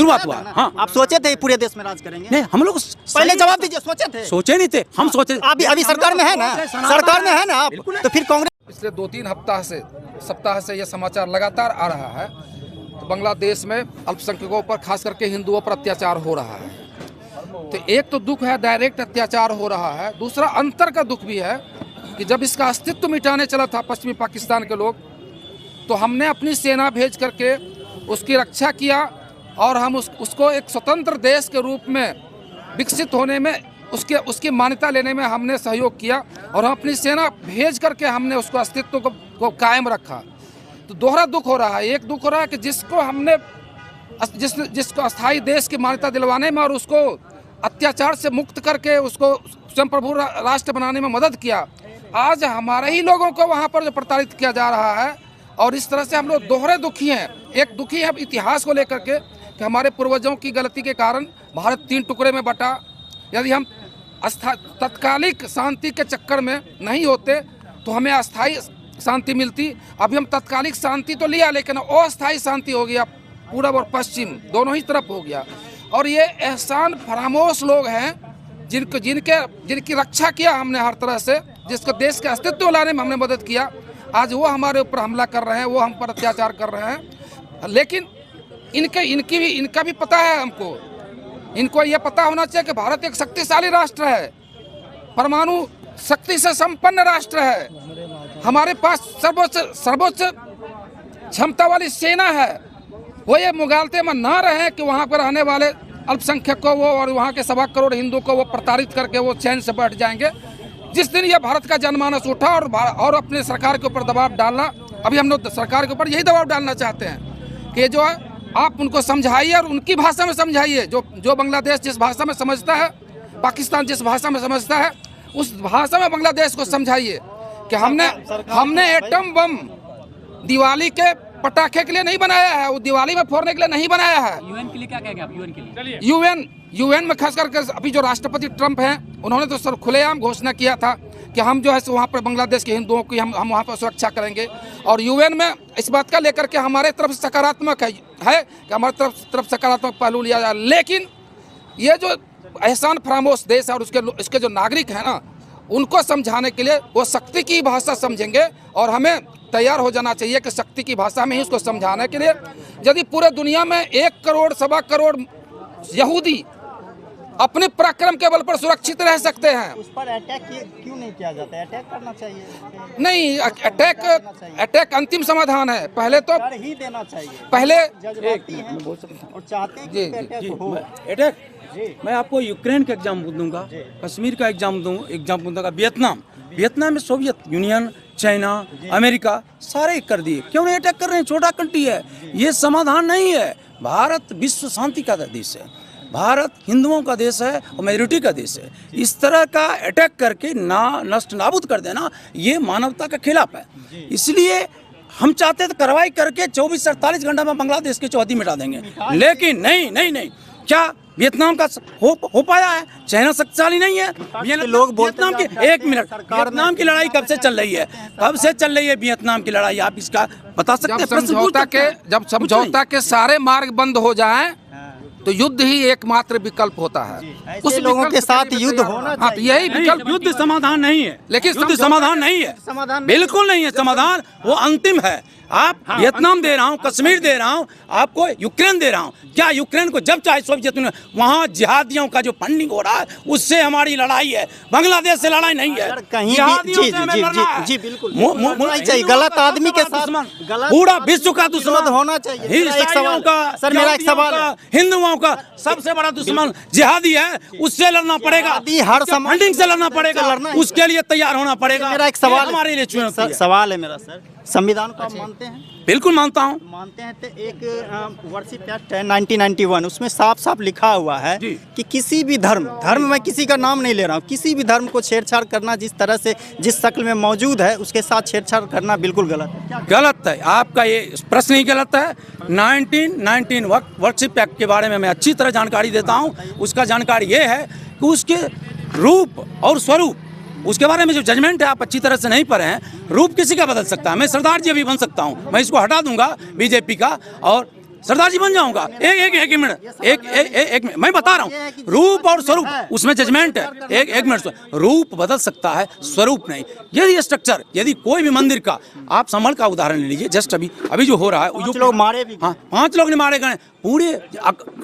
शुरुआत हुआ। हाँ, आप सोचे थे पूरे देश में राज करेंगे? नहीं, हम लोग पहले जवाब दीजिए, सोचे थे? सोचे नहीं थे, हम सोचे अभी सरकार में है ना, सरकार में है ना आप, तो फिर कांग्रेस पिछले 2-3 सप्ताह से यह समाचार लगातार आ रहा है। तो बांग्लादेश में अल्पसंख्यकों पर, खास करके हिंदुओं पर अत्याचार हो रहा है। तो एक तो दुख है, डायरेक्ट अत्याचार हो रहा है। दूसरा अंतर का दुख भी है कि जब इसका अस्तित्व मिटाने चला था पश्चिमी पाकिस्तान के लोग, तो हमने अपनी सेना भेज करके उसकी रक्षा किया और हम उसको एक स्वतंत्र देश के रूप में विकसित होने में, उसकी मान्यता लेने में हमने सहयोग किया और हम अपनी सेना भेज करके हमने उसको अस्तित्व को कायम रखा। तो दोहरा दुख हो रहा है। एक दुख हो रहा है कि जिसको अस्थायी देश की मान्यता दिलवाने में और उसको अत्याचार से मुक्त करके उसको स्वयंप्रभु राष्ट्र बनाने में मदद किया, आज हमारे ही लोगों को वहाँ पर जो प्रताड़ित किया जा रहा है। और इस तरह से हम लोग दोहरे दुखी हैं। एक दुखी है इतिहास को लेकर के कि हमारे पूर्वजों की गलती के कारण भारत 3 टुकड़े में बटा। यदि हम तत्कालिक शांति के चक्कर में नहीं होते तो हमें अस्थायी शांति मिलती। अभी हम तत्कालिक शांति तो लिया, लेकिन अस्थायी शांति हो गया, पूरब और पश्चिम दोनों ही तरफ हो गया। और ये एहसान फरामोश लोग हैं जिनकी रक्षा किया हमने हर तरह से, जिसको देश के अस्तित्व लाने में हमने मदद किया, आज वो हमारे ऊपर हमला कर रहे हैं, वो हम पर अत्याचार कर रहे हैं। लेकिन इनका भी पता है हमको, इनको ये पता होना चाहिए कि भारत एक शक्तिशाली राष्ट्र है, परमाणु शक्ति से संपन्न राष्ट्र है, हमारे पास सर्वोच्च क्षमता वाली सेना है। वो ये मुगालते में ना रहे कि वहाँ पर रहने वाले अल्पसंख्यक को वो और वहाँ के 1.25 करोड़ हिंदू को वो प्रताड़ित करके वो चैन से बैठ जाएंगे। जिस दिन ये भारत का जनमानस उठा और अपने सरकार के ऊपर दबाव डालना, अभी हम लोग सरकार के ऊपर यही दबाव डालना चाहते हैं कि जो है आप उनको समझाइए और उनकी भाषा में समझाइए। जो बांग्लादेश जिस भाषा में समझता है, पाकिस्तान जिस भाषा में समझता है, उस भाषा में बांग्लादेश को समझाइए कि हमने एटम बम दिवाली के पटाखे के लिए नहीं बनाया है, वो दिवाली में फोड़ने के लिए नहीं बनाया है। यूएन के लिए क्या कहेंगे आप? यूएन के लिए यूएन में खास करके अभी जो राष्ट्रपति ट्रंप हैं, उन्होंने तो सर खुलेआम घोषणा किया था कि हम जो है वहाँ पर बांग्लादेश के हिंदुओं की हम वहाँ पर सुरक्षा करेंगे। और यूएन में इस बात का लेकर के हमारे तरफ सकारात्मक है कि हमारे तरफ सकारात्मक पहलू लिया जाए। लेकिन ये जो एहसान फरामोश देश है और इसके जो नागरिक हैं ना, उनको समझाने के लिए वो शक्ति की भाषा समझेंगे और हमें तैयार हो जाना चाहिए कि शक्ति की भाषा में ही उसको समझाने के लिए। यदि पूरे दुनिया में 1 करोड़ 1.25 करोड़ यहूदी अपने पराक्रम के बल पर सुरक्षित रह सकते हैं, उस पर अटैक क्यों नहीं किया जाता है? अटैक करना चाहिए। नहीं, अटैक अंतिम समाधान है। पहले तो कर ही देना चाहिए। पहले जज्बाती हैं और चाहते हैं कि अटैक हो। अटैक मैं आपको यूक्रेन का एग्जाम्पल दूंगा, कश्मीर का एग्जाम्पल दूंगा, वियतनाम में सोवियत यूनियन, चाइना, अमेरिका सारे कर दिए। क्यों नहीं अटैक कर रहे हैं? छोटा कंट्री है, ये समाधान नहीं है। भारत विश्व शांति का देश है, भारत हिंदुओं का देश है और मेजॉरिटी का देश है। इस तरह का अटैक करके नष्ट नाबूद कर देना, ये मानवता के खिलाफ है। इसलिए हम चाहते थे कार्रवाई करके 24 से 48 घंटा में बांग्लादेश की चौहदी मिटा देंगे, लेकिन नहीं। क्या वियतनाम का हो पाया है? चाइना शक्तिशाली नहीं है। लोग बोलते वियतनाम की 1 मिनट, वियतनाम की लड़ाई कब से चल रही है? वियतनाम की लड़ाई? आप इसका बता सकते हैं? जब समझौता के सारे मार्ग बंद हो जाएं तो युद्ध ही एकमात्र विकल्प होता है। उस लोगों के साथ युद्ध होना चाहिए। हाँ, तो यही विकल्प। युद्ध समाधान नहीं है, लेकिन युद्ध समाधान नहीं है, बिल्कुल नहीं है समाधान। वो अंतिम है। आप वियतनाम दे रहा हूँ, कश्मीर दे रहा हूँ, आपको यूक्रेन दे रहा हूँ। क्या यूक्रेन को जब चाहे सोवियत यूनियन, वहाँ जिहादियों का जो फंडिंग हो रहा है उससे हमारी लड़ाई है, बांग्लादेश से लड़ाई नहीं है। जी बिल्कुल चाहिए। गलत आदमी के साथ पूरा विश्व का दुश्मन होना चाहिए। मेरा एक सवाल, हिंदुओं का सबसे बड़ा दुश्मन जिहादी है, उससे लड़ना पड़ेगा, हर फंडिंग से लड़ना पड़ेगा, उसके लिए तैयार होना पड़ेगा। मेरा एक सवाल हमारे लिए सवाल है मेरा सर, संविधान को आप मानते हैं? बिल्कुल मानता हूँ। मानते हैं। तो एक वर्षिप एक्ट है 1991, उसमें साफ साफ लिखा हुआ है कि किसी भी धर्म में किसी का नाम नहीं ले रहा हूँ, किसी भी धर्म को छेड़छाड़ करना, जिस तरह से जिस शक्ल में मौजूद है उसके साथ छेड़छाड़ करना बिल्कुल गलत है। गलत है, आपका ये प्रश्न ही गलत है। 1919 वर्षिप एक्ट के बारे में मैं अच्छी तरह जानकारी देता हूँ। उसका जानकारी ये है कि उसके रूप और स्वरूप, उसके बारे में जो जजमेंट है आप अच्छी तरह से नहीं पढ़े हैं। रूप किसी का बदल सकता है, मैं सरदार जी अभी बन सकता हूँ, मैं इसको हटा दूंगा बीजेपी का और सरदार जी बन जाऊंगा। एक मिनट, एक मिनट, मैं बता रहा हूँ, रूप और स्वरूप उसमें जजमेंट है। एक मिनट, रूप बदल सकता है, स्वरूप नहीं। यदि स्ट्रक्चर, यदि कोई भी मंदिर का, आप संभल का उदाहरण ले लीजिए, जस्ट अभी जो हो रहा है, 5 लोग मारे भी, हाँ 5 लोग ने मारे गए। पूरे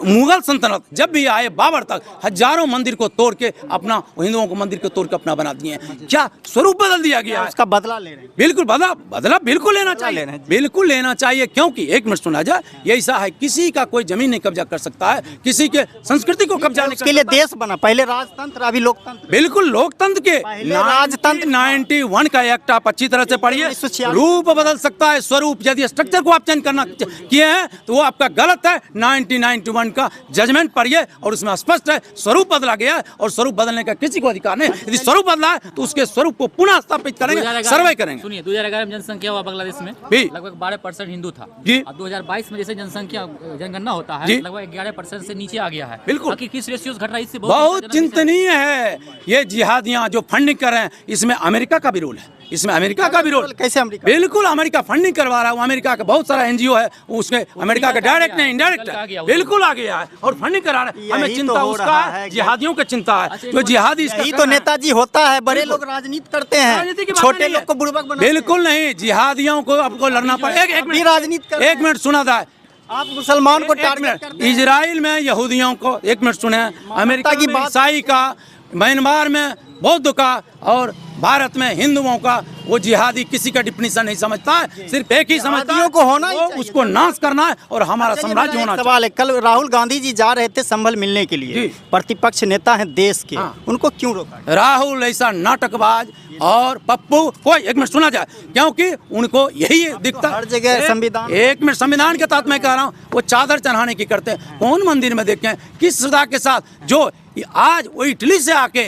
मुगल सल्तनत जब भी आए, बाबर तक हजारों मंदिर को तोड़ के अपना, हिंदुओं को मंदिर को तोड़ के अपना बना दिए हैं। क्या स्वरूप बदल दिया गया है? उसका बदला ले रहे हैं। बिल्कुल बदला बिल्कुल लेना चाहिए, बिल्कुल लेना चाहिए। क्योंकि एक मिनट सुना जाए, ये ऐसा है, किसी का कोई जमीन नहीं कब्जा कर सकता है, किसी के संस्कृति को कब्जा नहीं कर उसके लिए सकता। देश बना, पहले राजतंत्र, अभी लोकतंत्र। बिल्कुल लोकतंत्र के राजतंत्र 91 का एक्ट आप अच्छी तरह से पढ़िए। 1946 रूप बदल सकता है, स्वरूप। यदि स्ट्रक्चर को आप चेंज करना किए हैं तो वो आपका गलत है। 1991 का जजमेंट पढ़िए और उसमें स्पष्ट है स्वरूप बदला गया है, और स्वरूप बदलने का किसी को अधिकार नहीं। यदि स्वरूप बदला है तो उसके स्वरूप को पुनः स्थापित करेंगे, सर्वे करेंगे। सुनिए, 2011 में जनसंख्या हुआ बांग्लादेश में, भी लगभग 12% हिंदू था जी। और 2022 में जैसे जनगणना होता है, जी। लगभग 11% से नीचे आ गया है। बिल्कुल। बाकी किस रेशियोज घट रहा है, इससे बहुत चिंतनीय है। ये जिहादियां जो फंडिंग कर रहे हैं, इसमें अमेरिका का भी रोल है, इसमें अमेरिका का भी रोल। कैसे अमेरिका? बिल्कुल अमेरिका फंडिंग करवा रहा है। अमेरिका का बहुत सारा एनजीओ है, उसमें अमेरिका का डायरेक्ट नहीं, इनडायरेक्ट है, बिल्कुल आ गया है और फंडिंग करा रहा है। हमें यही चिंता तो हो उसका रहा है, है। जिहादियों की चिंता है। अच्छा, जो जिहादी इसका यही कर तो रहे हैं। नेताजी होता है, बड़े लोग राजनीति करते राजनीति हैं, की बात छोटे नहीं लोग है। को बुड़बक बनाते हैं। बिल्कुल नहीं, जिहादियों को आपको लड़ना पड़ेगा। एक भी राजनीति कर रहे एक मिनट सुना था, आप मुसलमान को एक टारगेट मिनट, करते हैं। इजराइल में यहूदियों को, एक मिनट सुने, अमेरिका की में बात- ईसाई का, म्यांमार में बौद्ध का और भारत में हिंदुओं का, वो जिहादी किसी का डिफिनीशन नहीं समझता है, सिर्फ एक ही समझता है, जिहादियों को होना ही वो चाहिए। उसको नाश करना है और हमारा चलिए, साम्राज्य मेरा होना एक चाहिए। सवाल है, कल राहुल गांधी जी जा रहे थे संभल मिलने के लिए, जी। प्रतिपक्ष नेता हैं देश के, हाँ। उनको क्यों रोका? राहुल ऐसा नाटकबाज और पप्पू, कोई एक मिनट सुना जाए, क्योंकि उनको यही दिखता हर जगह संविधान- एक मिनट, संविधान के तहत मैं कह रहा हूँ, वो चादर चढ़ाने की करते हैं। कौन मंदिर में देखें किस श्रद्धा के साथ, जो आज वो इटली से आके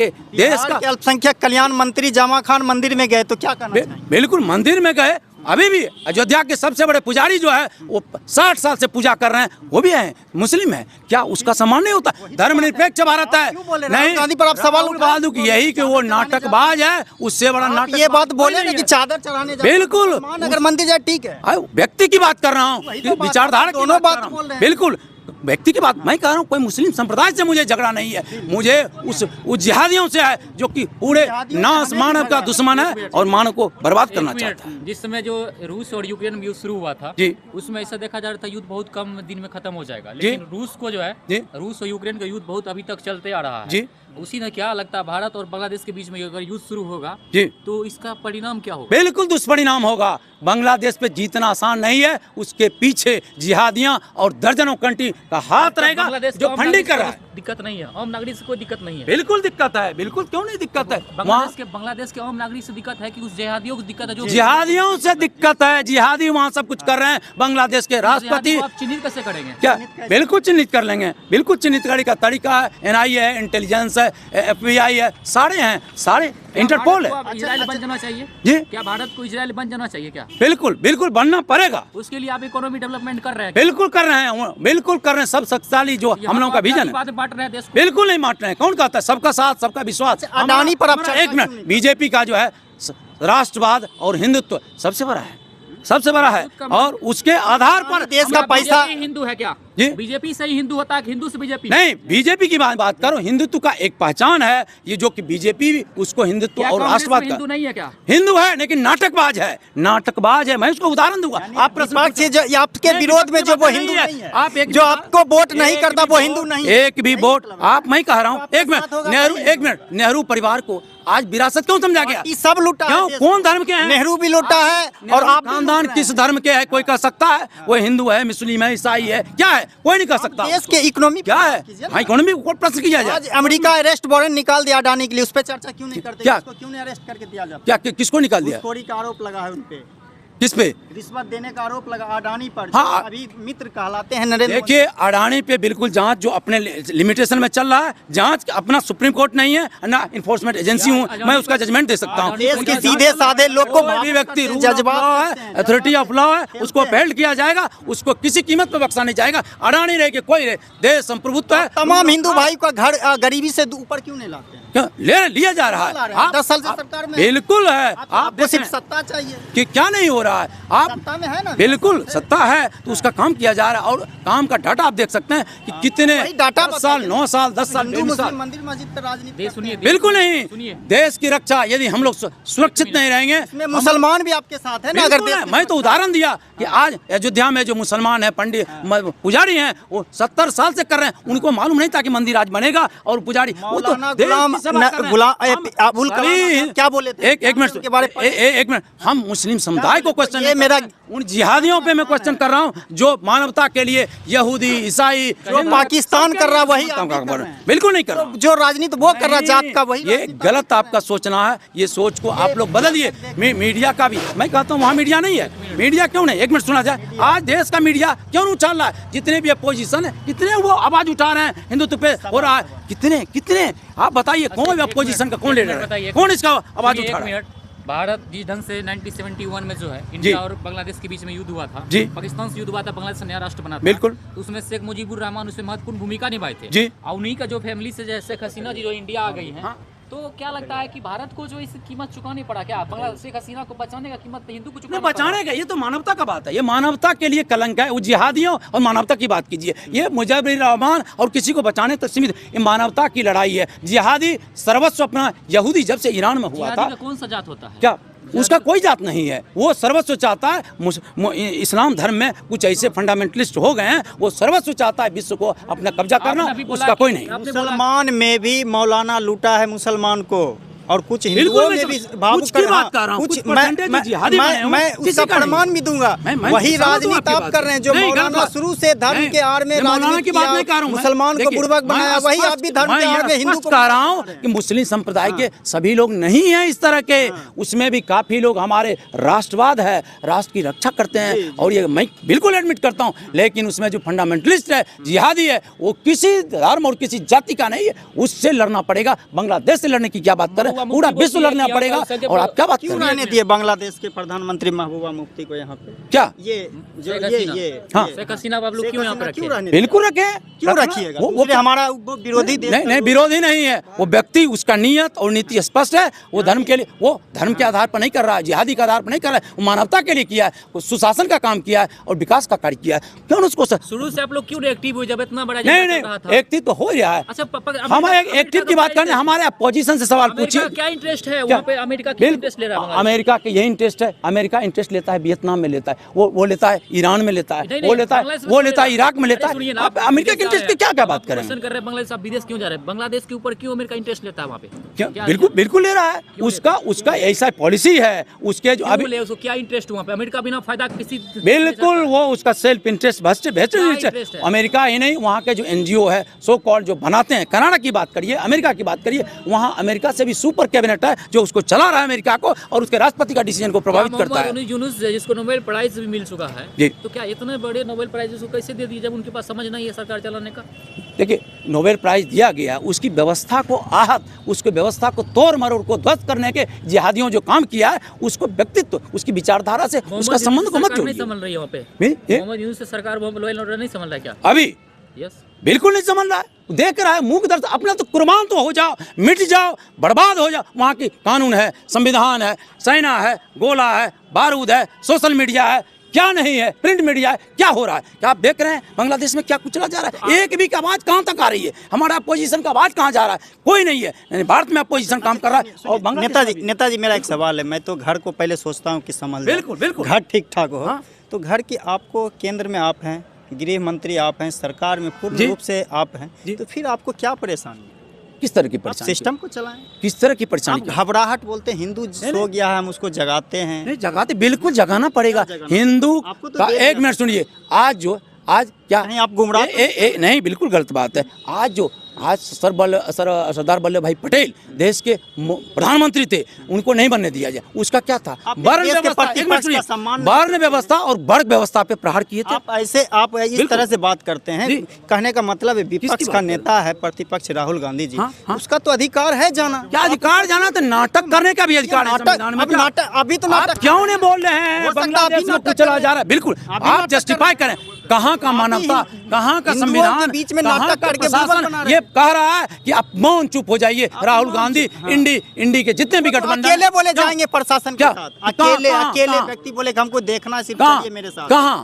देश बिहार का के अल्पसंख्यक कल्याण मंत्री जामा खान मंदिर में गए तो क्या करना चाहिए? बिल्कुल मंदिर में गए। अभी भी अयोध्या के सबसे बड़े पुजारी जो है वो 60 साल से पूजा कर रहे हैं, वो भी हैं, मुस्लिम है। क्या उसका सम्मान नहीं होता? धर्मनिरपेक्ष भारत है। क्यों बोल रहे हैं? राहुल गांधी पर आप सवाल राहुल गांधी की यही कि वो नाटकबाज है, उससे बड़ा आप नाटक ये बात बोले ना कि चादर चढ़ाने जाए, बिल्कुल। मुसलमान अगर मंदिर जाए ठीक है। व्यक्ति की बात कर रहा हूँ, वही तो बात- विचारधारा की दोनों बात कर बात रहा बोल रहे हूँ। हैं। बिल्कुल व्यक्ति की बात मैं कह रहा हूँ, कोई मुस्लिम संप्रदाय से मुझे झगड़ा नहीं है, मुझे उस जिहादियों से है जो कि पूरे नाश, मानव का दुश्मन है और मानव को बर्बाद करना चाहता है। जिस समय जो रूस और यूक्रेन में युद्ध शुरू हुआ था, जी। उसमें ऐसा देखा जा रहा था युद्ध बहुत कम दिन में खत्म हो जाएगा, लेकिन रूस को जो है, जी। रूस और यूक्रेन का युद्ध बहुत अभी तक चलते आ रहा है। जी। उसी ने क्या लगता है, भारत और बांग्लादेश के बीच में अगर युद्ध शुरू होगा जी। तो इसका परिणाम क्या होगा? बिल्कुल दुष्परिणाम होगा। बांग्लादेश पे जीतना आसान नहीं है, उसके पीछे जिहादियां और दर्जनों कंट्री का हाथ रहेगा बांग्लादेश जो को आम फंडिंग नागरिक कर रहा को है। दिक्कत नहीं है, आम नागरिक से कोई दिक्कत नहीं है। बिल्कुल दिक्कत है, बिल्कुल, क्यों नहीं दिक्कत है? वहाँ बांग्लादेश के आम नागरिक से दिक्कत है कि उस जिहादियों को दिक्कत है जो जिहादियों से दिक्कत है। जिहादी वहाँ सब कुछ कर रहे हैं। बांग्लादेश के राष्ट्रपति जिहादी को आप चिन्हित कैसे करेंगे? क्या बिल्कुल चिन्हित कर लेंगे, बिल्कुल चिन्हित करने का तरीका है। NIA है, इंटेलिजेंस है, FBI है, सारे हैं, सारे इंटरपोल है। भारत को अब इजराइल बन जाना चाहिए जी। क्या भारत को इजराइल बन जाना चाहिए क्या? बिल्कुल बिल्कुल बनना पड़ेगा। उसके लिए आप इकोनॉमी डेवलपमेंट कर रहे हैं? बिल्कुल कर रहे हैं, बिल्कुल कर रहे हैं। सब शक्तिशाली जो हम लोगों का विजन है, बात बांट रहे हैं देश को। बिल्कुल नहीं बांट रहे हैं। कौन कहता है सबका साथ सबका विश्वास? अडानी पर आप एक मिनट, बीजेपी का जो है राष्ट्रवाद और हिंदुत्व सबसे बड़ा है, सबसे बड़ा है, और उसके आधार पर देश का पैसा बीजेपी हिंदू है क्या? जी। बीजेपी से ही हिंदू होता है कि हिंदू से बीजेपी? नहीं, बीजेपी की बात करो। हिंदुत्व का एक पहचान है, ये जो कि बीजेपी उसको हिंदुत्व क्या और कांग्रेस राष्ट्रवाद में का हिंदू नहीं है क्या? हिंदू है, लेकिन नाटकबाज है, नाटकबाज है। मैं उसको उदाहरण दूंगा। आप प्रश्न विपक्ष जो आपके नहीं, विरोध में जो वो नहीं हिंदू है। नहीं है, आप एक जो भी- आपको वोट नहीं एक करता भी वो वोट- हिंदू नहीं है। एक भी वोट आप, मैं कह रहा हूँ, एक मिनट, नेहरू परिवार को आज विरासत क्यों समझा गया? ये सब लूटा है क्यों? देश कौन धर्म के हैं? नेहरू भी लूटा है और आप भी खानदान लूट रहे किस धर्म के है कोई कह सकता है? वो हिंदू है, मुस्लिम है, ईसाई है, क्या है? कोई नहीं कह सकता। देश के इकोनॉमी क्या है? हाँ, इकोनॉमी को प्रश्न किया जाए। आज अमेरिका अरेस्ट वारंट निकाल दिया अडानी के लिए, उस पर चर्चा क्यों नहीं करते? क्या? इसको क्यों नहीं अरेस्ट करके दिया जाता? क्या किसको निकाल दिया? घूसखोरी का आरोप लगा है उनपे, किस पे? रिश्वत देने का आरोप लगा अडानी पर, हाँ। अभी मित्र कहलाते हैं नरेंद्र मोदी। देखिए, अडानी पे बिल्कुल जांच जो अपने लिमिटेशन में चल रहा है, जांच अपना सुप्रीम कोर्ट नहीं है ना, इन्फोर्समेंट एजेंसी हूँ मैं, उसका जजमेंट दे सकता हूँ। देश के सीधे साधे लोग को कोई भी व्यक्ति जज्बात है, अथॉरिटी ऑफ लॉ है, उसको अपहेल्ड किया जाएगा, उसको किसी कीमत पे बख्शा नहीं जाएगा। अडानी रहे कि कोई रहे, देश संप्रभुत्व है। तमाम हिंदू भाई का घर गरीबी से ऊपर क्यों नहीं लाते हैं? क्यों लिया जा रहा है? आप 10 साल से सरकार में बिल्कुल है। आपको सिर्फ सत्ता चाहिए कि क्या नहीं हो रहा है? आप सत्ता में है ना, बिल्कुल सत्ता है तो उसका काम किया जा रहा है, और काम का डाटा आप देख सकते हैं कि कितने वही डाटा 10 साल 9 साल 10 साल हिंदू 20 मुस्लिम साल। मंदिर मस्जिद पर राजनीति सुनिए बिल्कुल नहीं। सुनिए। देश की रक्षा यदि हम लोग सुरक्षित नहीं रहेंगे, में मुसलमान भी आपके साथ है ना। अगर बिल्कुल है। देश मैं तो उदाहरण दिया कि आज अयोध्या में जो मुसलमान है पंडित पुजारी हैं, वो 70 साल से कर रहे हैं। उनको मालूम नहीं था कि मंदिर आज बनेगा और पुजारी वो तो मौलाना देश की सेवा कर रहे हैं। अबुल कलाम सभी- क्या बोले थे? एक मिनट के बारे में एक मिनट, हम मुस्लिम समुदाय को क्वेश्चन ये नहीं कर मेरा- रहे हैं। उन जिहादियों पे मैं क्वेश्चन कर रहा हूँ जो मानवता के लिए यहूदी ईसाई जो पाकिस्तान कर रहा है वही आप भी कर रहे हैं। बिल्कुल नहीं कर रहा। जो राजनीति वो कर रहा है जात का वही ये गलत आपका सोचना है। ये सोच को आप लोग बदलिए। मीडिया का भी मैं कहता हूँ वहाँ मीडिया नहीं है। मीडिया क्यों नहीं? एक मिनट सुना जाए। आज देश का मीडिया क्यों नहीं उछाल रहा है? जितने भी अपोजिशन है कितने वो आवाज उठा रहे हैं हिंदुत्व पे हो रहा है, कितने आप बताइए कौन अपोजिशन का कौन लीडर है, कौन इसका आवाज उठा रहा है? भारत जिस ढंग से 1971 में जो है इंडिया और बांग्लादेश के बीच में युद्ध हुआ था, जी। पाकिस्तान से युद्ध हुआ था, बांग्लादेश नया राष्ट्र बना था, बिल्कुल। तो उसमें शेख मुजीबुर रहमान उसमें महत्वपूर्ण भूमिका निभाए थे, जी। और उन्हीं का जो फैमिली से जो शेख हसीना जी जो इंडिया आ गई है, हाँ। तो क्या लगता है कि भारत को जो इस कीमत चुकानी पड़ा? क्या बांग्लादेश शेख हसीना को बचाने का कीमत हिंदू को नहीं चुकाना बचाने का, ये तो मानवता का बात है। ये मानवता के लिए कलंक है। वो जिहादियों और मानवता की बात कीजिए। ये मुजीबुर रहमान और किसी को बचाने तक सीमित, ये मानवता की लड़ाई है। जिहादी सर्वस्व अपना, यहूदी जब से ईरान में हुआ था, जिहादी का कौन सा जात होता है? क्या उसका कोई जात नहीं है? वो सर्वस्व चाहता है। इस्लाम धर्म में कुछ ऐसे फंडामेंटलिस्ट हो गए हैं, वो सर्वस्व चाहता है विश्व को अपना कब्जा करना, आपने अभी बोला उसका कोई कि- नहीं। आपने बोला- मुसलमान में भी मौलाना लूटा है मुसलमान को, और कुछ बिल्कुल हिंदुओं मैं में भी समझ- बाबू कुछ की बात कर रहा हूं, कुछ परसेंटेज जिहादी बने हों, मैं किसी उसका का नहीं। प्रमाण भी दूंगा। मैं वही समझ हूं राजनीति आपकी आप बात। कर रहे हैं जो नहीं, गलत मौलाना बात। शुरू से धर्म नहीं, के आड़ में मैं मौलाना राजनीति की बात किया, नहीं कर रहा हूं। मुसलमान को देखिए, बुर्बक बनाया, मैं वही आप स्पष्ट- भी धर्म मैं के आड़ में ये हिंदू स्पष्ट को कह रहा हूं कि मुस्लिम संप्रदाय के सभी लोग नहीं हैं इस तरह के। उसमें भी काफी लोग हमारे राष्ट्रवाद है, राष्ट्र की रक्षा करते हैं, और ये मैं बिल्कुल एडमिट करता हूं। लेकिन उसमें जो फंडामेंटलिस्ट है, जिहादी है, वो किसी धर्म और किसी जाति का नहीं है। उससे लड़ना पड़ेगा। बांग्लादेश से लड़ने की क्या बात करें? पूरा विश्व लड़ना पड़ेगा। और आप क्या बात क्यों कर रहे हैं? रहने दिए बांग्लादेश के प्रधानमंत्री महबूबा मुफ्ती को यहाँ पे? क्या ये जो शेख ये हसीना। ये हाँ। शेख हसीना बाबू क्यों यहाँ पे क्यों रखे? रहने दिए? बिल्कुल रखे, क्यों रखिएगा? वो दूसरे हमारा वो विरोधी देश नहीं नहीं विरोधी नहीं है। वो व्यक्ति, उसका नियत और नीति स्पष्ट है। वो धर्म के लिए, वो धर्म के आधार पर नहीं कर रहा है, जिहादी के आधार पर नहीं कर रहा है। वो मानवता के लिए किया है, वो सुशासन का काम किया है और विकास का कार्य किया है। क्यों उसको शुरू से आप लोग क्यों एक्टिव हुए जब इतना बड़ा नहीं एजेंडा चल रहा था? नहीं एक्टिव तो हो ही रहा है। अच्छा हम एक्टिव की बात करें, हमारे अपोजिशन से सवाल पूछिए। अमेरिका क्या इंटरेस्ट है वहाँ पे? अमेरिका क्या इंटरेस्ट ले रहा है बांग्लादेश? अमेरिका के यही इंटरेस्ट है। अमेरिका इंटरेस्ट लेता है वियतनाम में, लेता है वो लेता है ईरान में, लेता है नहीं, वो लेता है बांग्लादेश में वो क्यों लेता है ले रहा इराक में, लेता अरे सुनिए है। ना, आप आप अमेरिका के विदेश इंटरेस्ट जा की रहे क्या हैं। बात आप करें? क्वेश्चन कर रहे हैं बांग्लादेश, आप विदेश क्यों जा रहे हैं? बांग्लादेश के ऊपर क्यों अमेरिका इंटरेस्ट लेता है वहाँ पे? क्यों? क्या- बिल्कुल ले रहा है। उसका ऐसा पॉलिसी है उसके जो क्यों अभी ले? उसको क्या इंटरेस्ट वहाँ पे? अमेरिका बिना फायदा किसी बिल्कुल वो उसका सेल्फ इंटरेस्ट interest है? अमेरिका ही नहीं, वहाँ के जो एनजीओ है सो कॉल्ड जो बनाते हैं, कनाडा की बात करिए, अमेरिका की बात करिए, वहाँ अमेरिका से भी सुपर कैबिनेट है जो उसको चला रहा है अमेरिका को, और उसके राष्ट्रपति का डिसीजन को प्रभावित करता है। यूनुस जिसको नोबेल प्राइज भी मिल चुका है, जी। तो क्या इतने बड़े नोबेल प्राइज उसको कैसे दे दिए जब उनके पास समझ नहीं है सरकार चलाने का? देखिए, नोबेल प्राइज दिया गया, उसकी व्यवस्था को आहत, उसकी व्यवस्था को तोड़ मरोड़ को ध्वस्त करने के जिहादियों जो काम किया है, उसको व्यक्तित्व, उसकी विचारधारा से उसका संबंध को मत नहीं जोड़िए। समझ रही है वहाँ पे। ये मोहम्मद यूनुस से सरकार नोबेल ऑर्डर नहीं समझ रहा है क्या? अभी यस। बिल्कुल नहीं समझ रहा है, देख रहा है मुंह की तरफ। अपना तो कुर्बान तो हो जाओ, मिट जाओ, बर्बाद हो जाओ। वहाँ की कानून है, संविधान है, सेना है, गोला है, बारूद है, सोशल मीडिया है, क्या नहीं है, प्रिंट मीडिया है, क्या हो रहा है? क्या आप देख रहे हैं बांग्लादेश में क्या कुचला जा रहा है? एक भी की आवाज कहाँ तक आ रही है? हमारा अपोजिशन का आवाज कहाँ जा रहा है? कोई नहीं है। यानी भारत में अपोजिशन काम कर रहा है और बांग्लादेश में नेताजी मेरा एक सवाल है। मैं तो घर को पहले सोचता हूँ कि संभल जाए। बिल्कुल, बिल्कुल। घर ठीक ठाक हो। हाँ। तो घर की आपको केंद्र में आप हैं, गृह मंत्री आप हैं, सरकार में पूर्ण जी। रूप से आप हैं, जी। तो फिर आपको क्या परेशानी है? किस तरह की आप परेशानी? सिस्टम को चलाएं। किस तरह की परेशानी? आप घबराहट बोलते हैं, हिंदू सो गया है हम उसको जगाते हैं। नहीं जगाते, बिल्कुल जगाना पड़ेगा। क्या जगाना? हिंदू आपको तो का देख एक लिया। मिनट सुनिए, आज क्या नहीं, आप गुमराह नहीं, बिल्कुल गलत बात है। आज सरदार वल्लभ भाई पटेल देश के प्रधानमंत्री थे, उनको नहीं बनने दिया जाए। उसका क्या था? आप वर्ण देश के व्यवस्था, एक मिनट प्रतिपक्ष सुनिए, का सम्मान वर्ण व्यवस्था और वर्ग व्यवस्था पे प्रहार किए थे। आप इस तरह से बात करते हैं। जी। कहने का मतलब है किसकी विपक्ष बात का कर रहे हैं? नेता है प्रतिपक्ष राहुल गांधी जी, हाँ, हाँ। उसका तो अधिकार है जाना। क्या अधिकार जाना? तो नाटक करने का भी अधिकार है संविधान में। क्या? अभी तो आप नाटक क्यों नहीं बोल रहे हैं? हो सकता है बांग्लादेश अभी में नाटक कुछ चला कर जा रहा है। बिल्कुल, अभी आप नाटक जस्टिफाई कर करें। कहाँ का मानवता, कहाँ का हिंदुओं संविधान, के बीच में कहाँ नाटक का करके प्रशासन? बुलबुल बना रहे ये कह रहा है कि आप मौन चुप हो जाइए। राहुल गांधी इंडी के जितने भी गठबंधन अकेले बोले जाएंगे प्रशासन के क्या? साथ, अकेले कहाँ? अकेले कहाँ? व्यक्ति बोले कि हमको देखना सिर्फ चाहिए मेरे साथ। कहाँ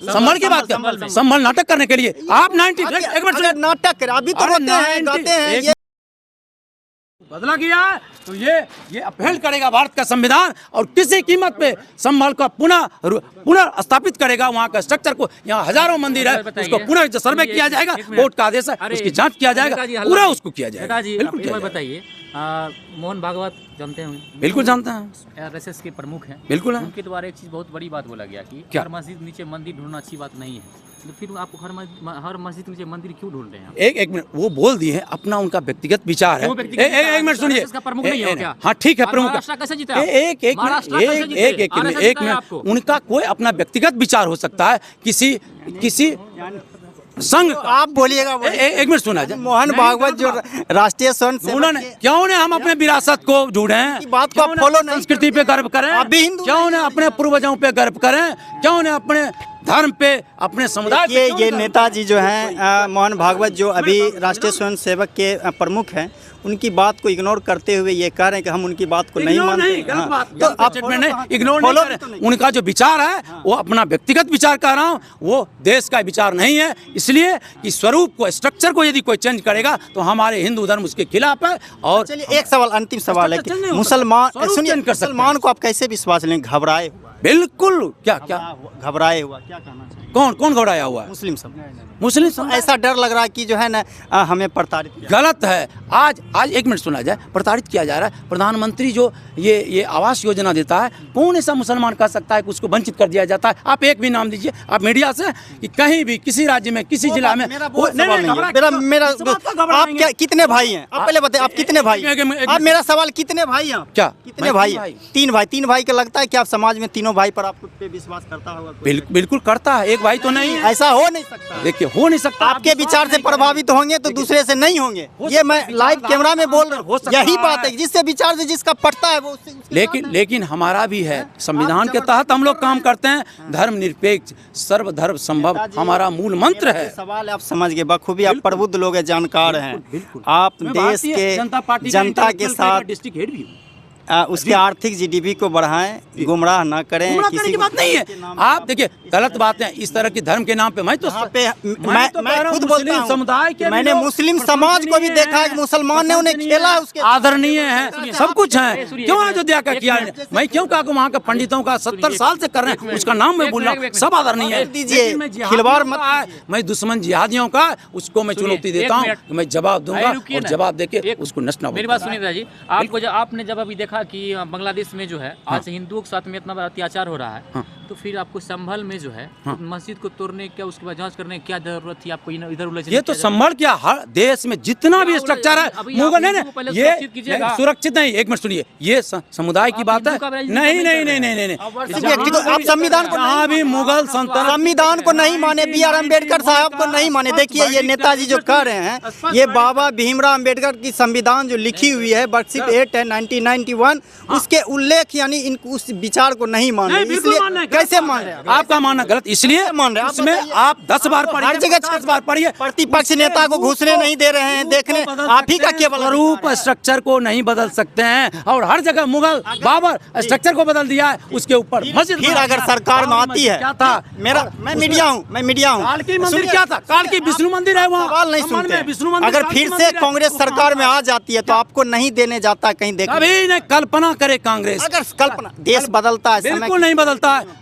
संभल की बात कर, संभल नाटक करने के लिए आप 90 एक मिनट सुनिए, नाटक कर अभी तो अरे रोते हैं 90 गाते हैं एक ये बदला किया है, तो ये अपहेल करेगा भारत का संविधान और किसी कीमत पे संभल का पुनः स्थापित करेगा वहाँ का स्ट्रक्चर को। यहाँ हजारों मंदिर है, उसको पुनः सर्वे किया जाएगा, कोर्ट का आदेश है, उसकी जांच किया जाएगा, पूरा उसको किया जाएगा। बिल्कुल किया जाएगा। बताइए, मोहन भागवत जानते हैं? बिल्कुल जानते हैं, आरएसएस के प्रमुख हैं। बिल्कुल है। उनके द्वारा एक चीज बहुत बड़ी बात बोला गया कि क्या? हर मस्जिद नीचे मंदिर ढूंढना अच्छी बात नहीं है, तो फिर आप हर मस्जिद नीचे मंदिर क्यों ढूंढ रहे हैं? एक मिनट, वो बोल दिए हैं, अपना उनका व्यक्तिगत विचार है। एक मिनट सुनिए, प्रमुख नहीं है क्या? हाँ ठीक है, प्रमुख महाराष्ट्र कैसे जीता? एक मिनट, उनका कोई अपना व्यक्तिगत विचार हो सकता है किसी संघ का। आप बोलिएगा एक मिनट सुना जाए। मोहन भागवत जो राष्ट्रीय स्वयं उन्होंने क्यों ने हम अपने विरासत को ढूंढें, बात को आप फॉलो नहीं संस्कृति पे गर्व करें, आप भी हिंदू क्यों ने अपने पूर्वजों पे गर्व करें, क्यों ने अपने धर्म पे, अपने समुदाय पे, ये नेताजी जो हैं मोहन भागवत जो अभी राष्ट्रीय स्वयंसेवक के प्रमुख हैं, उनकी बात को इग्नोर करते हुए ये कह रहे हैं कि हम उनकी बात को नहीं मानते। तो आप इग्नोर नहीं करें, उनका जो विचार है वो अपना व्यक्तिगत विचार कह रहा हूँ, वो देश का विचार नहीं है। इसलिए कि स्वरूप को, स्ट्रक्चर को यदि कोई चेंज करेगा तो हमारे हिंदू धर्म उसके खिलाफ है। और चलिए एक सवाल, अंतिम सवाल है कि मुसलमान को आप कैसे विश्वास लें? घबराए हुआ, बिल्कुल, क्या घबराए हुआ, क्या कहना चाहिए? कौन घबराया हुआ है? मुस्लिम तो ऐसा डर लग रहा है कि जो है ना हमें प्रताड़ित किया। गलत है। आज एक मिनट सुना जाए, प्रताड़ित किया जा रहा है। प्रधानमंत्री जो ये आवास योजना देता है, कौन ऐसा मुसलमान कह सकता है कि उसको वंचित कर दिया जाता है? आप एक भी नाम दीजिए, आप मीडिया से, कि कहीं भी किसी राज्य में, किसी जिला में। मेरा आप क्या कितने भाई हैं? आप पहले बताइए, आप कितने भाई? आप मेरा सवाल, कितने भाई हैं? क्या कितने भाई? तीन भाई के लगता है कि आप समाज में तीनों भाई पर आप पे विश्वास करता होगा? बिल्कुल करता है, एक भाई तो नहीं है। ऐसा हो नहीं सकता। देखिए, हो नहीं सकता। आपके विचार से प्रभावित होंगे तो दूसरे से नहीं होंगे। ये मैं लाइव कैमरा में बोल रहा हूँ, यही बात है, जिससे विचार से जिसका पड़ता है वो लेकिन हमारा भी है, संविधान के तहत हम लोग काम करते हैं, धर्मनिरपेक्ष, सर्वधर्म संभव हमारा मूल मंत्र है। सवाल आप समझ गए बखूबी, आप प्रबुद्ध लोग हैं, जानकार हैं, आप देश के जनता के साथ डिस्ट्रिक्ट हेड भी उसके आर्थिक जीडीपी को बढ़ाएं, गुमराह ना करें। किसी की बात नहीं है। आप देखिए, गलत बात है इस तरह की धर्म के नाम पे। मैं खुद बोलता हूं, समुदाय के मैंने मुस्लिम समाज को भी देखा है, मुसलमान ने उन्हें खेला, उसके आदरणीय है, सब कुछ है। क्यों अयोध्या का किया? मैं क्यों कहा कि वहाँ का पंडितों का 70 साल से कर रहे हैं, उसका नाम मैं बोल रहा हूँ, सब आदरणीय है। दीजिए खिलवाड़ मत, मैं दुश्मन जिहादियों का उसको मैं चुनौती देता हूँ, मैं जवाब दूंगा और जवाब देके उसको नष्ट ना। मेरी बात सुनिए जी, आपने जब अभी देखा कि बांग्लादेश में जो है आज हिंदुओं के साथ में इतना बड़ा अत्याचार हो रहा है, तो फिर आपको संभल में जो है मस्जिद को तोड़ने क्या, उसके बाद जांच करने की क्या जरूरत थी? आपको इधर उलझने? ये तो संभल क्या, हर देश में जितना भी स्ट्रक्चर है मुगल है ना, ये सुरक्षित नहीं। एक मिनट सुनिए, ये समुदाय की बात है। नहीं, आप संविधान को भी मुगल संविधान को नहीं माने, BR अम्बेडकर साहब को नहीं माने। देखिए ये नेताजी जो कह रहे हैं, ये बाबा भीमराव अम्बेडकर की संविधान जो लिखी हुई है, वर्कशीट 8 है 1991, उसके उल्लेख यानी इनको उस विचार को नहीं मान रहे। इसलिए कैसे मान रहे हैं? आपका मानना गलत इसलिए मान रहे हैं। इसमें आप 10 बार पढ़िए, हर जगह 10 बार पढ़िए। प्रतिपक्ष नेता को घुसने नहीं दे रहे हैं, देखने आप ही का केवल स्वरूप स्ट्रक्चर को नहीं बदल सकते हैं, और हर जगह मुगल बाबर स्ट्रक्चर को बदल दिया है, उसके ऊपर मस्जिद। फिर अगर सरकार में आती है, क्या था? मैं मीडिया हूँ। काल की मंदिर क्या था? काल की विष्णु मंदिर है वहाँ, सवाल नहीं सुनते। अगर फिर से कांग्रेस सरकार में आ जाती है तो आपको नहीं देने जाता कहीं। देखो कभी नहीं कल्पना करे कांग्रेस, अगर कल्पना, देश बदलता है, बिल्कुल नहीं बदलता है।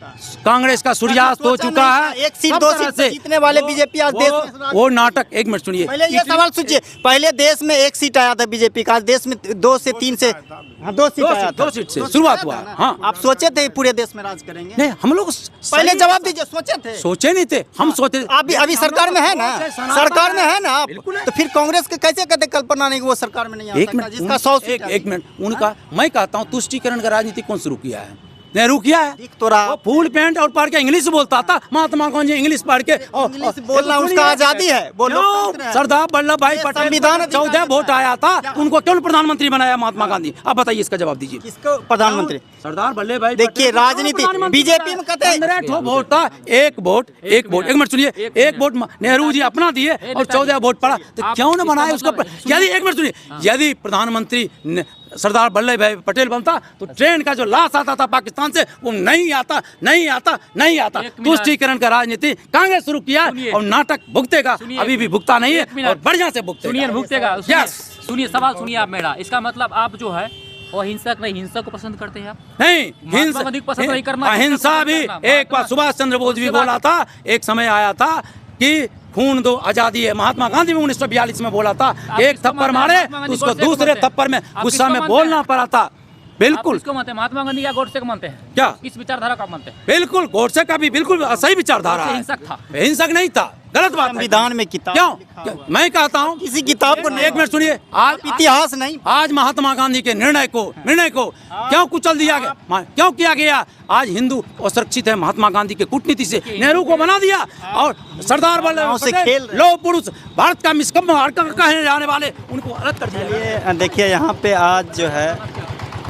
कांग्रेस का सूर्यास्त हो चुका है, एक सीट 2 सीट से जीतने वाले बीजेपी आज देश में। वो नाटक, एक मिनट सुनिए, पहले ये सवाल सोचिए, पहले देश में 1 सीट आया था बीजेपी का, देश में 2 से 3 से 2 सीट आया था। 2 सीट से शुरुआत हुआ। हाँ, आप सोचे थे पूरे देश में राज करेंगे? नहीं, हम लोग पहले जवाब दीजिए, सोचे थे? सोचे नहीं थे, हम सोचे। आप अभी सरकार में है ना, सरकार में है ना आप, तो फिर कांग्रेस के कैसे कहते कल्पना नहीं, वो सरकार में नहीं आ सकता जिसका 100 सीट। एक मिनट, उनका मैं कहता हूँ तुष्टीकरण का राजनीति कौन शुरू किया है? नेहरू किया है। दिख तो रहा। वो फुल पैंट और पढ़ के इंग्लिश बोलता था, महात्मा गांधी इंग्लिश पढ़ के इंग्लिश बोलना उसका आजादी है, वो लोकतंत्र है। सरदार वल्लभ भाई पटेल संविधान 14 वोट आया था, उनको क्यों प्रधानमंत्री बनाया महात्मा गांधी? आप बताइए, इसका जवाब दीजिए। किसको प्रधानमंत्री? सरदार वल्लभ भाई देखिए, राजनीति बीजेपी में कहते हैं 15 वोट था, एक वोट एक मिनट सुनिए, एक वोट नेहरू जी अपना दिए और 14 वोट पड़ा, तो क्यों न बनाए उसको? यदि एक मिनट सुनिए, यदि प्रधानमंत्री सरदार वल्लभ भाई पटेल बनता तो ट्रेन का जो लाश आता था पाकिस्तान से वो नहीं आता। तुष्टीकरण का राजनीति कांग्रेस शुरू किया और नाटक भुगतेगा, अभी भी भुगता नहीं है और बढ़िया से भुगतेगा। सुनिए सवाल सुनिए आप मेरा, इसका मतलब आप जो है वो हिंसक नहीं, हिंसा को पसंद करते हैं आप? नहीं, अहिंसा भी एक बार सुभाष चंद्र बोस भी बोला था, एक समय आया था कि खून दो आजादी है। महात्मा गांधी भी 1942 में बोला था, एक थप्पड़ मारे तो उसको दूसरे थप्पड़ में गुस्सा में बोलना पड़ा था। बिल्कुल। किसको मानते हैं, महात्मा गांधी या गोडसे को मानते हैं? क्या किस विचारधारा का मानते हैं? बिल्कुल, गोडसे का भी बिल्कुल सही विचारधारा है। हिंसक था? हिंसक नहीं था, गलत बात है। संविधान में किताब क्यों? मैं कहता हूँ किसी किताब को एक मिनट सुनिए, आज इतिहास नहीं, आज महात्मा गांधी के निर्णय को क्यों कुचल दिया गया, क्यों किया गया? आज हिंदू असुरक्षित है महात्मा गांधी के कूटनीति से, नेहरू को बना दिया और सरदार वल्लभ भाई पटेल लौह पुरुष भारत का मिसकम कहे जाने वाले उनको अलग कर दिया। देखिए यहाँ पे आज जो है